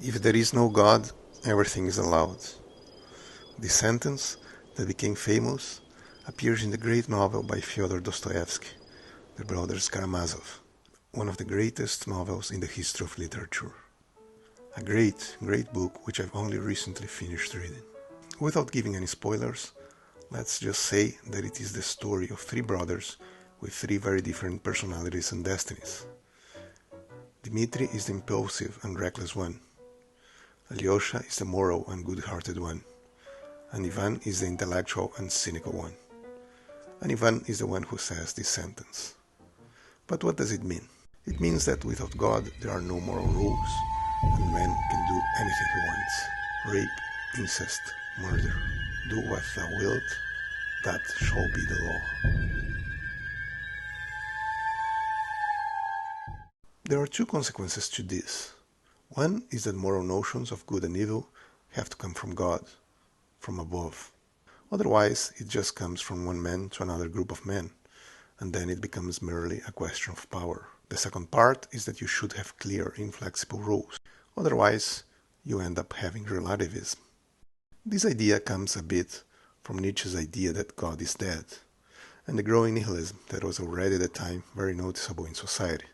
If there is no God, everything is allowed. This sentence, that became famous, appears in the great novel by Fyodor Dostoevsky, The Brothers Karamazov, one of the greatest novels in the history of literature. A great, great book which I've only recently finished reading. Without giving any spoilers, let's just say that it is the story of three brothers with three very different personalities and destinies. Dmitri is the impulsive and reckless one. Alyosha is the moral and good-hearted one. And Ivan is the intellectual and cynical one. And Ivan is the one who says this sentence. But what does it mean? It means that without God there are no moral rules, and man can do anything he wants. Rape, incest, murder. Do what thou wilt, that shall be the law. There are two consequences to this. One is that moral notions of good and evil have to come from God, from above. Otherwise, it just comes from one man to another group of men, and then it becomes merely a question of power. The second part is that you should have clear, inflexible rules. Otherwise, you end up having relativism. This idea comes a bit from Nietzsche's idea that God is dead, and the growing nihilism that was already at the time very noticeable in society,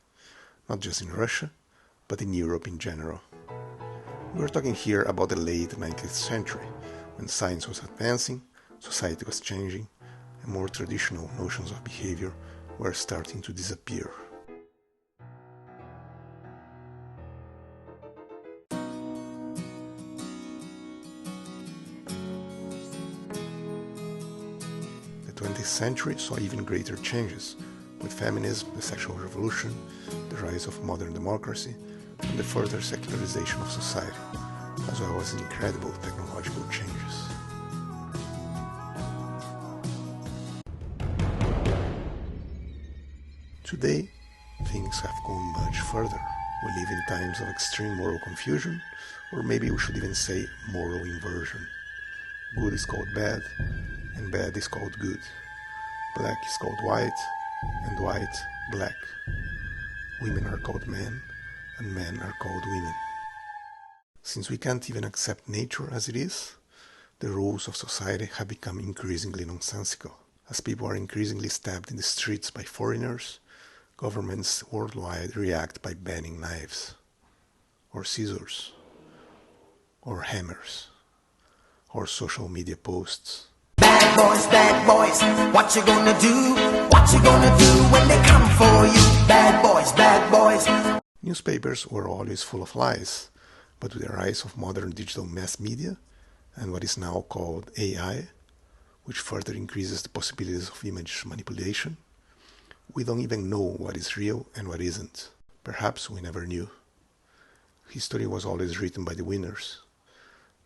not just in Russia, but in Europe in general. We are talking here about the late 19th century, when science was advancing, society was changing, and more traditional notions of behavior were starting to disappear. The 20th century saw even greater changes, with feminism, the sexual revolution, the rise of modern democracy, and the further secularization of society, as well as incredible technological changes. Today, things have gone much further. We live in times of extreme moral confusion, or maybe we should even say moral inversion. Good is called bad, and bad is called good. Black is called white, and white black. Women are called men, and men are called women. Since we can't even accept nature as it is, the rules of society have become increasingly nonsensical. As people are increasingly stabbed in the streets by foreigners, governments worldwide react by banning knives, or scissors, or hammers, or social media posts. Bad boys, what you gonna do? What you gonna do when they come for you? Bad boys. Newspapers were always full of lies, but with the rise of modern digital mass media and what is now called AI, which further increases the possibilities of image manipulation, we don't even know what is real and what isn't. Perhaps we never knew. History was always written by the winners.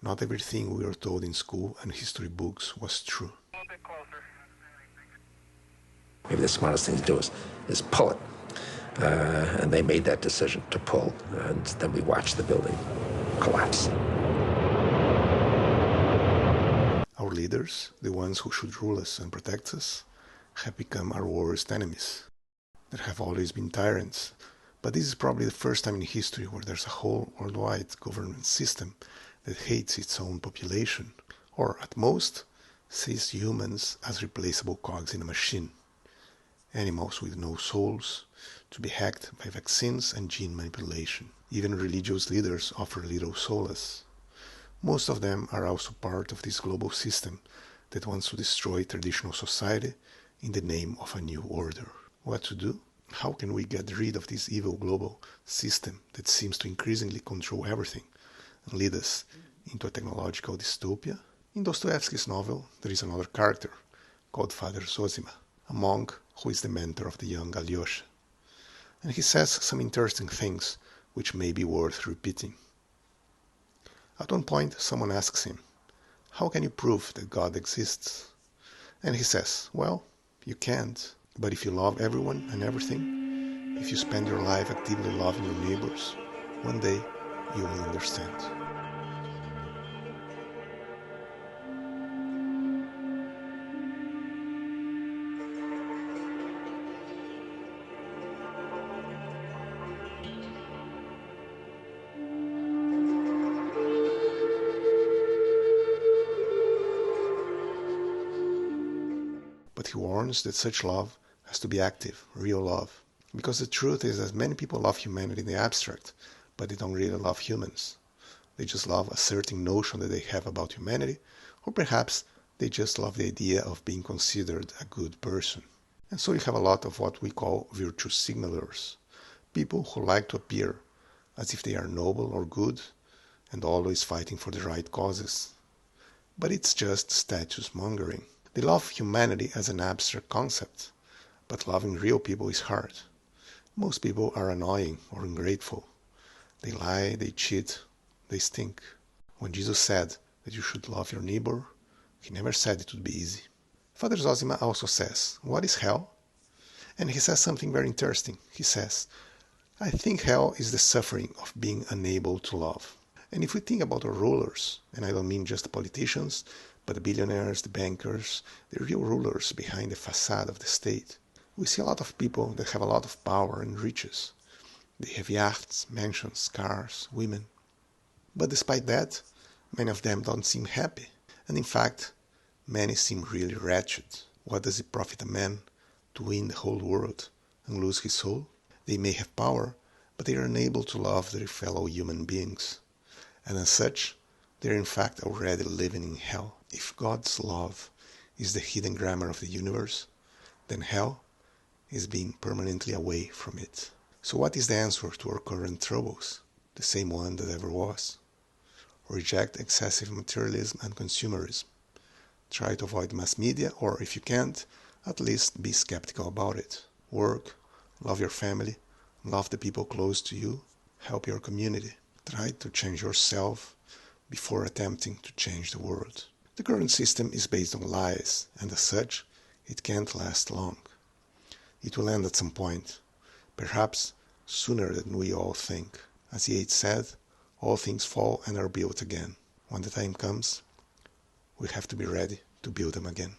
Not everything we were told in school and history books was true. Maybe the smartest thing to do is pull it. And they made that decision to pull, and then we watched the building collapse. Our leaders, the ones who should rule us and protect us, have become our worst enemies. There have always been tyrants, but this is probably the first time in history where there's a whole worldwide government system that hates its own population, or at most, sees humans as replaceable cogs in a machine. Animals with no souls, to be hacked by vaccines and gene manipulation. Even religious leaders offer little solace. Most of them are also part of this global system that wants to destroy traditional society in the name of a new order. What to do? How can we get rid of this evil global system that seems to increasingly control everything and lead us into a technological dystopia? In Dostoevsky's novel, there is another character called Father Zosima, a monk who is the mentor of the young Alyosha. And he says some interesting things which may be worth repeating. At one point, someone asks him, "How can you prove that God exists?" And he says, "Well, you can't. But if you love everyone and everything, if you spend your life actively loving your neighbors, one day you will understand." But he warns that such love has to be active, real love. Because the truth is that many people love humanity in the abstract, but they don't really love humans. They just love a certain notion that they have about humanity, or perhaps they just love the idea of being considered a good person. And so you have a lot of what we call virtue signalers, people who like to appear as if they are noble or good and always fighting for the right causes. But it's just status mongering. They love humanity as an abstract concept, but loving real people is hard. Most people are annoying or ungrateful. They lie, they cheat, they stink. When Jesus said that you should love your neighbor, he never said it would be easy. Father Zosima also says, what is hell? And he says something very interesting. He says, I think hell is the suffering of being unable to love. And if we think about our rulers, and I don't mean just the politicians, but the billionaires, the bankers, the real rulers behind the facade of the state, we see a lot of people that have a lot of power and riches. They have yachts, mansions, cars, women. But despite that, many of them don't seem happy. And in fact, many seem really wretched. What does it profit a man to win the whole world and lose his soul? They may have power, but they are unable to love their fellow human beings. And as such, they are in fact already living in hell. If God's love is the hidden grammar of the universe, then hell is being permanently away from it. So what is the answer to our current troubles? The same one that ever was. Reject excessive materialism and consumerism. Try to avoid mass media, or if you can't, at least be skeptical about it. Work, love your family, love the people close to you, help your community. Try to change yourself before attempting to change the world. The current system is based on lies, and as such, it can't last long. It will end at some point, perhaps sooner than we all think. As Yeats said, all things fall and are built again. When the time comes, we have to be ready to build them again.